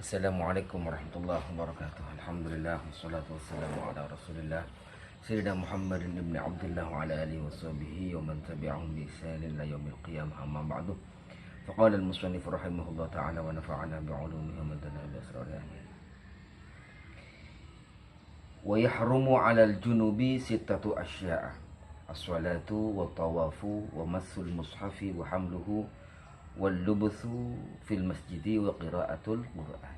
Assalamualaikum warahmatullahi wabarakatuh. Alhamdulillah wassalatu wassalamu ala Rasulillah Sayyidina Muhammadin ibn Abdullah wa ala alihi washabihi wa man tabi'ahum bi ihsanin ila yaumil qiyamah, amma ba'du. Faqala al-musannif rahimahullah ta'ala wa nafa'ana bi'ulumihi wa madana bi asrarihi. Wa yahrumu 'ala al-junubi sittatu asya'a: as-salatu wa tawafu wa massul mushafi wa hamluhu wal lubthu fil masjidi wa qiraatul Qur'an.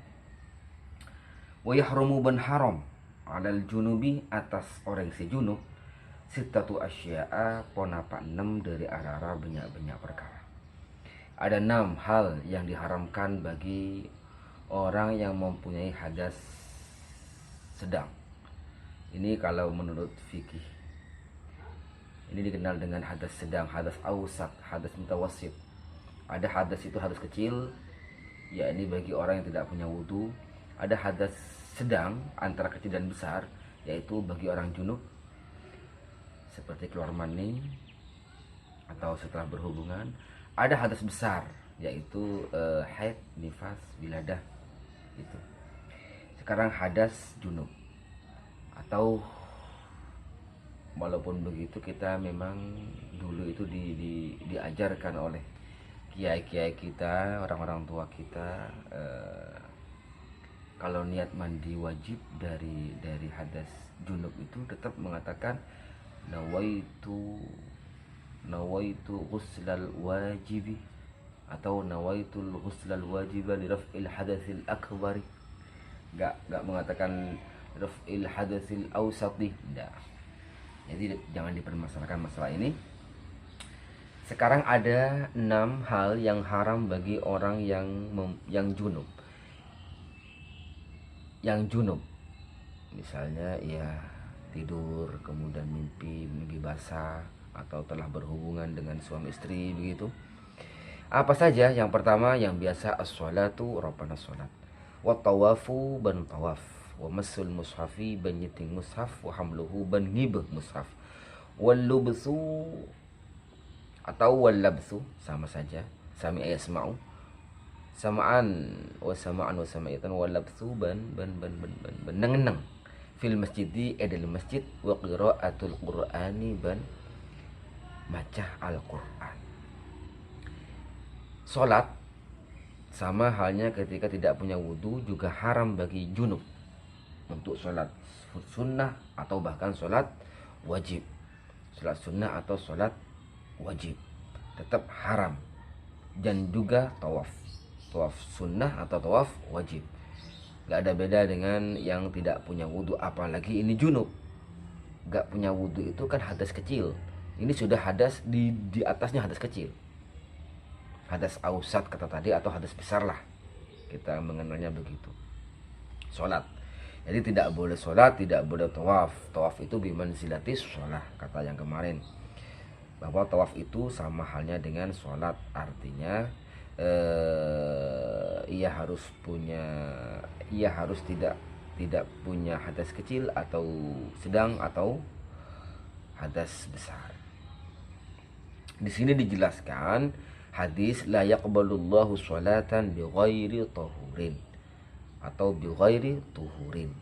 Wa yahrumu ban haram 'alal junubi atas orang sejunub sittatu asya'a ponapa 6 dari arah banyak-banyak perkara. Ada 6 hal yang diharamkan bagi orang yang mempunyai hadas sedang. Ini kalau menurut fikih. Ini dikenal dengan hadas sedang, hadas awsat, hadas mutawassit. Ada hadas itu hadas kecil, ya ini bagi orang yang tidak punya wudu. Ada hadas sedang antara kecil dan besar, yaitu bagi orang junub seperti keluar mani atau setelah berhubungan. Ada hadas besar, yaitu haid, nifas, wiladah itu. Sekarang hadas junub. Atau walaupun begitu kita memang dulu itu diajarkan oleh kiai-kiai kita, orang-orang tua kita, kalau niat mandi wajib dari hadas junub itu tetap mengatakan nawaitu ghuslal wajibi atau nawaitul ghuslal wajiba li raf'il hadatsil akbari. Enggak mengatakan raf'il hadatsil awsati, enggak. Jadi jangan dipermasalahkan masalah ini. Sekarang ada 6 hal yang haram bagi orang yang junub. Yang junub, misalnya ya tidur kemudian mimpi basah atau telah berhubungan dengan suami istri begitu. Apa saja? Yang pertama yang biasa as-shalatu rabbana shalat, wa tawafu ban tawaf, wa massul mushafi ban nyeting mushaf, wa hamluhu ban ngibah mushaf, wal lubsu atau wal labsu sama saja, sami ayasma'u samaan wa samaitan wal labsu ban nengeneng fil masjidi edal masjid wa qiraatul qur'ani ban maca al-Qur'an. Salat sama halnya ketika tidak punya wudu juga haram bagi junub untuk salat sunnah atau bahkan salat wajib. Salat sunnah atau salat wajib tetap haram. Dan juga tawaf sunnah atau tawaf wajib, gak ada beda dengan yang tidak punya wudhu. Apalagi ini junub, gak punya wudhu itu kan hadas kecil. Ini sudah hadas di atasnya hadas kecil, hadas ausat kata tadi, atau hadas besar lah kita mengenalnya begitu. Sholat, jadi tidak boleh sholat, tidak boleh tawaf. Tawaf itu bimanzilatis sholat kata yang kemarin, bahwa tawaf itu sama halnya dengan sholat. Artinya ia harus tidak punya hadas kecil atau sedang atau hadas besar. Di sini dijelaskan hadis la yaqbalullahu sholatan bighairi tahurin atau bighairi tuhurin.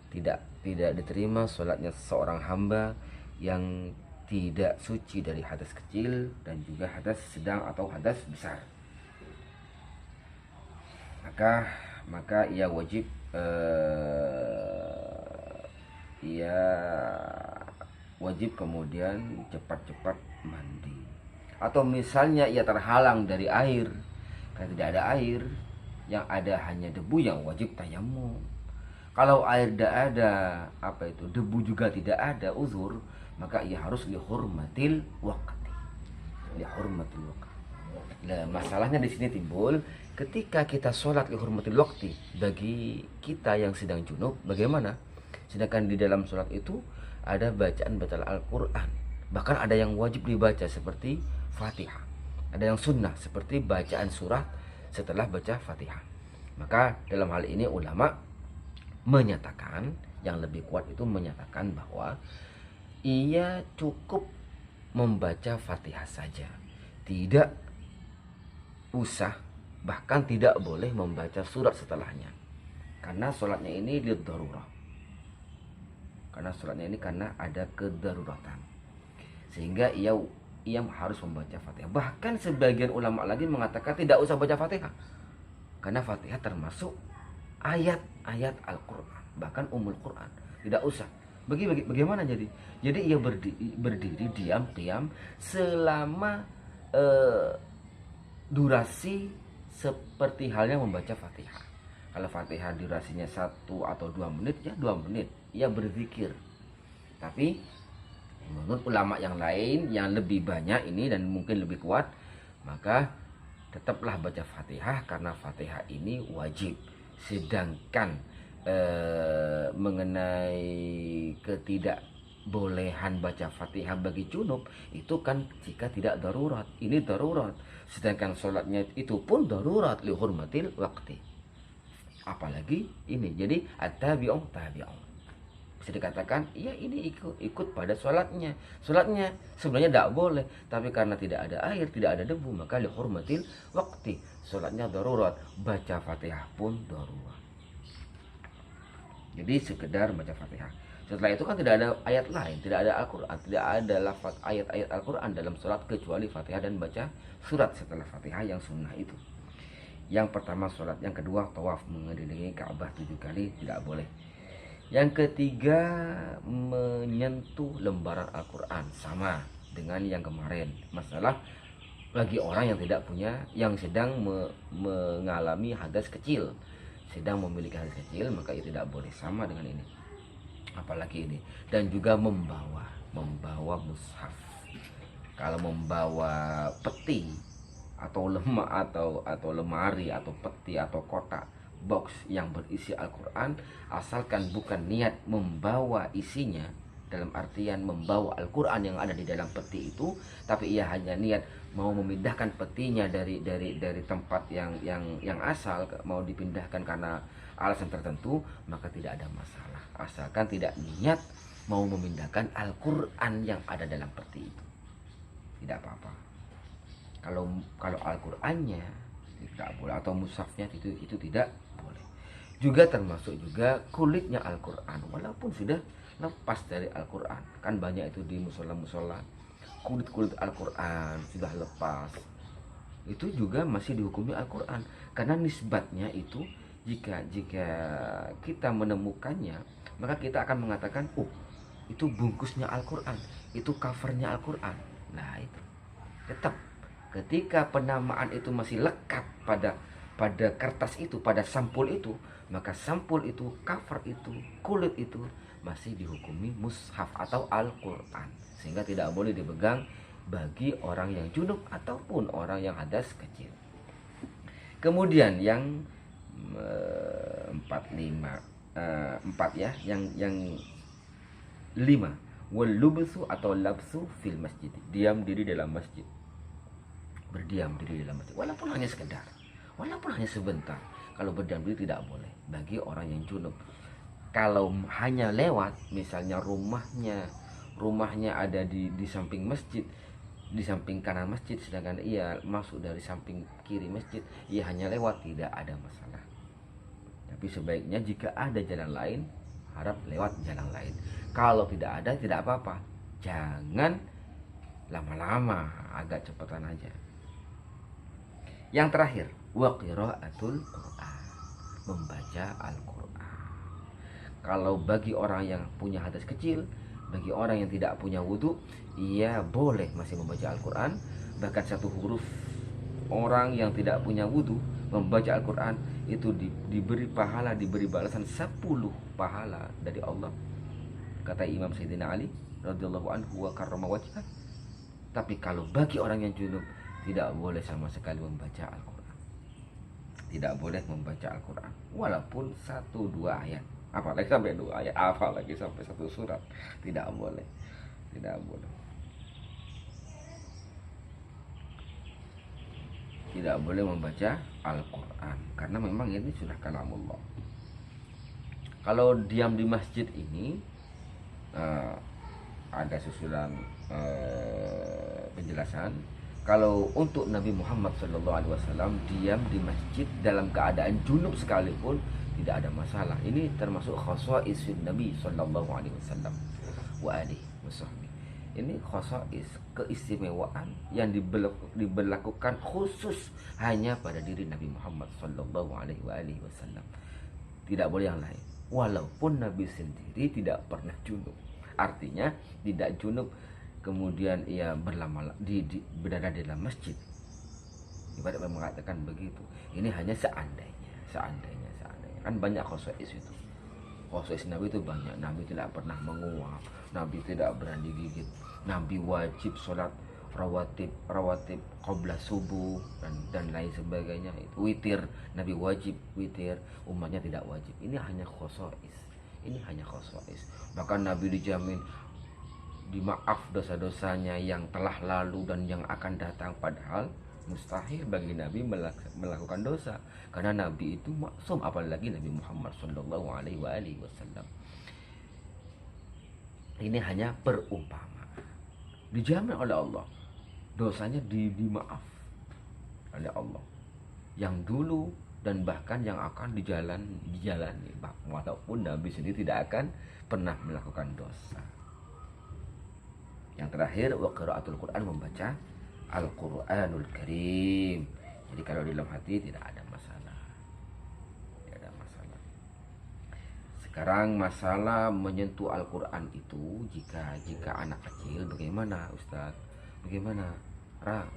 Tidak diterima sholatnya seorang hamba yang tidak suci dari hadas kecil dan juga hadas sedang atau hadas besar. Maka ia wajib kemudian cepat-cepat mandi. Atau misalnya ia terhalang dari air, karena tidak ada air, yang ada hanya debu, yang wajib tayamum. Kalau air tidak ada, debu juga tidak ada, uzur, maka ia harus lihurmatil waqti. Nah, masalahnya di sini timbul ketika kita sholat lihurmatil waqti. Bagi kita yang sedang junub bagaimana? Sedangkan di dalam sholat itu ada bacaan Al-Quran. Bahkan ada yang wajib dibaca seperti Fatihah. Ada yang sunnah seperti bacaan surah setelah baca Fatihah. Maka dalam hal ini ulama menyatakan, yang lebih kuat itu menyatakan bahwa ia cukup membaca Fatihah saja, tidak usah, bahkan tidak boleh membaca surat setelahnya. Karena sholatnya ini lid darurah. Karena sholatnya ini karena ada kedaruratan. Sehingga ia harus membaca Fatihah. Bahkan sebagian ulama lagi mengatakan tidak usah baca Fatihah. Karena Fatihah termasuk ayat-ayat Al-Quran, bahkan Ummul Quran. Tidak usah. Bagaimana jadi? Jadi ia berdiri diam selama durasi seperti halnya membaca Fatihah. Kalau Fatihah durasinya 1 atau 2 menit, ya 2 menit ia berzikir. Tapi menurut ulama yang lain yang lebih banyak ini dan mungkin lebih kuat, maka tetaplah baca Fatihah karena Fatihah ini wajib. Sedangkan mengenai ketidakbolehan baca Fatihah bagi junub itu kan jika tidak darurat. Ini darurat. Sedangkan sholatnya itu pun darurat li hurmatil waqti. Apalagi ini. Jadi at-tabi'un tabi'un. Bisa dikatakan ya ini ikut pada sholatnya sebenarnya tidak boleh, tapi karena tidak ada air, tidak ada debu, maka li hurmatil waqti, sholatnya darurat, baca Fatihah pun darurat. Jadi sekedar baca Fatihah. Setelah itu kan tidak ada ayat lain, tidak ada Al-Quran, tidak ada lafaz ayat-ayat Al-Quran dalam sholat kecuali Fatihah dan baca surat setelah Fatihah yang sunnah itu. Yang pertama sholat, yang kedua tawaf mengelilingi Ka'bah 7 kali tidak boleh. Yang ketiga menyentuh lembaran Al-Quran, sama dengan yang kemarin. Masalah bagi orang yang tidak punya, yang sedang mengalami hadas kecil, sedang memiliki hadas kecil, maka itu tidak boleh, sama dengan ini. Apalagi ini. Dan juga membawa mushaf. Kalau membawa peti atau atau lemari atau peti atau kotak box yang berisi Al-Quran, asalkan bukan niat membawa isinya dalam artian membawa Al-Quran yang ada di dalam peti itu, tapi ia hanya niat mau memindahkan petinya dari tempat yang asal, mau dipindahkan karena alasan tertentu, maka tidak ada masalah, asalkan tidak niat mau memindahkan Al-Quran yang ada dalam peti itu, tidak apa-apa. Kalau Al-Qurannya tidak boleh, atau mushafnya itu tidak boleh. Juga termasuk juga kulitnya Al-Quran, walaupun sudah lepas dari Al-Quran. Kan banyak itu di musola-musola, kulit Al-Quran sudah lepas, itu juga masih dihukumi Al-Quran. Karena nisbatnya itu, jika kita menemukannya, maka kita akan mengatakan, oh itu bungkusnya Al-Quran, itu covernya Al-Quran. Nah itu tetap ketika penamaan itu masih lekat pada kertas itu, pada sampul itu, maka sampul itu, cover itu, kulit itu masih dihukumi mushaf atau Al-Quran, sehingga tidak boleh dipegang bagi orang yang junub ataupun orang yang hadas kecil. Kemudian yang 4 ya, yang 5, wal lubsu atau labsu fil masjid, diam diri dalam masjid. Berdiam diri dalam masjid walaupun hanya sekedar, walaupun hanya sebentar. Kalau berdiam diri tidak boleh bagi orang yang junub. Kalau hanya lewat, misalnya rumahnya ada di samping masjid, di samping kanan masjid, sedangkan ia masuk dari samping kiri masjid, ia hanya lewat, tidak ada masalah. Tapi sebaiknya jika ada jalan lain, harap lewat jalan lain. Kalau tidak ada, tidak apa-apa, jangan lama-lama, agak cepatan aja. Yang terakhir, wa qiraatul Quran, membaca Al-Quran. Kalau bagi orang yang punya hadas kecil, bagi orang yang tidak punya wudhu, ia boleh masih membaca Al-Quran. Bahkan satu huruf orang yang tidak punya wudhu membaca Al-Quran itu diberi pahala, diberi balasan 10 pahala dari Allah, kata Imam Sayyidina Ali radhiyallahu anhu wa karrama wajhah. Tapi kalau bagi orang yang junub, tidak boleh sama sekali membaca Al-Quran. Tidak boleh membaca Al-Quran walaupun 1-2 ayat, apalagi sampai 2 ayat, apalagi sampai 1 surat. Tidak boleh. Tidak boleh. Tidak boleh membaca Al-Quran karena memang ini sudah kalamullah. Kalau diam di masjid ini ada susulan penjelasan. Kalau untuk Nabi Muhammad SAW diam di masjid dalam keadaan junub sekalipun tidak ada masalah. Ini termasuk khasais Nabi SAW wa alihi wasahbihi. Ini khasais, keistimewaan yang diberlakukan khusus hanya pada diri Nabi Muhammad SAW. Tidak boleh yang lain. Walaupun Nabi sendiri tidak pernah junub. Artinya tidak junub kemudian ia berada di dalam masjid. Ibarat mengatakan begitu. Ini hanya seandainya. Kan banyak khasais itu. Khasais Nabi itu banyak. Nabi tidak pernah menguap, Nabi tidak berani gigit, Nabi wajib sholat rawatib qabla subuh dan lain sebagainya. Itu witir, Nabi wajib witir, umatnya tidak wajib. Ini hanya khasais. Bahkan Nabi dijamin dimaaf dosa-dosanya yang telah lalu dan yang akan datang, padahal mustahil bagi Nabi melakukan dosa karena Nabi itu maksum, apalagi Nabi Muhammad SAW. Ini hanya perumpamaan. Dijamin oleh Allah dosanya dimaaf oleh Allah yang dulu dan bahkan yang akan dijalani walaupun Nabi sendiri tidak akan pernah melakukan dosa. Yang terakhir, wa qiraatul Quran, membaca Al-Quranul Karim. Jadi kalau di dalam hati tidak ada masalah. Sekarang masalah menyentuh Al-Quran itu jika anak kecil, bagaimana Ustaz? Bagaimana?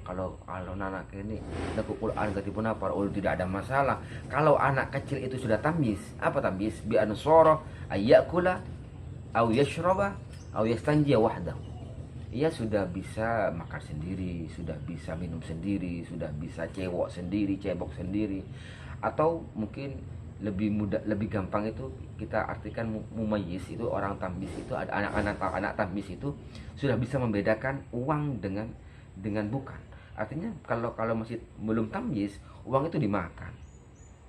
Kalau anak ini laku Quran ketipun apa? Oh, tidak ada masalah. Kalau anak kecil itu sudah tamyiz, apa tamyiz? Bi ansara ayyakula aw yashraba aw yastanjiya wahdahu. Ia sudah bisa makan sendiri, sudah bisa minum sendiri, sudah bisa cebok sendiri, atau mungkin lebih mudah, lebih gampang itu kita artikan mumayyiz itu orang tamyiz itu ada anak tamyiz itu sudah bisa membedakan uang dengan bukan. Artinya kalau masih belum tamyiz, uang itu dimakan,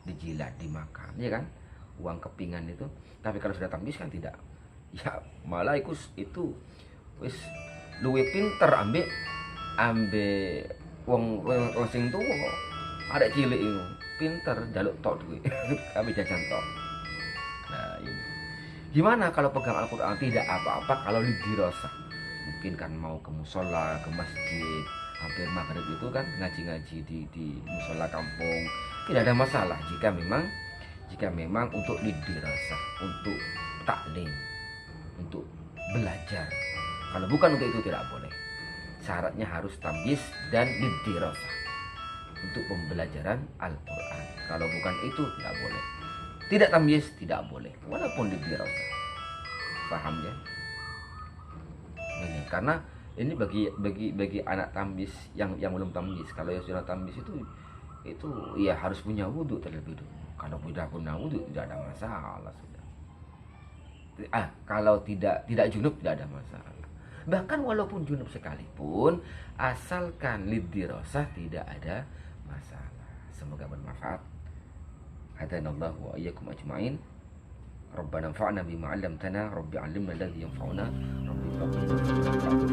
dijilat, dimakan, ya kan? Uang kepingan itu. Tapi kalau sudah tamyiz kan tidak. Ya malah itu wis luwe pinter ambil wong sing tuwa ada cilik itu pinter jaluk tok duit ambil jajan tok. Nah ini gimana kalau pegang Al-Quran? Tidak apa-apa kalau didirasa. Mungkin kan mau ke musola, ke masjid, hampir maghrib itu kan ngaji-ngaji di musola kampung, tidak ada masalah jika memang untuk didirasa, untuk taklim, untuk belajar. Kalau bukan untuk itu tidak boleh. Syaratnya harus tamyiz dan lidirasah untuk pembelajaran Al-Quran. Kalau bukan itu tidak boleh. Tidak tamyiz tidak boleh, walaupun lidirasah. Paham ya? Ini karena ini bagi anak tamyiz yang belum tamyiz. Kalau yang sudah tamyiz itu ya harus punya wudhu terlebih dulu. Kalau sudah punya wudhu tidak ada masalah sudah. Kalau tidak junub tidak ada masalah. Bahkan walaupun junub sekalipun, asalkan lidirasah tidak ada masalah. Semoga bermanfaat. Hadanallahu wa iyyakum ajma'in. Rabbana anfa'na bima 'allamtana, Rabbi 'allimna alladhi yanfa'una, Rabbi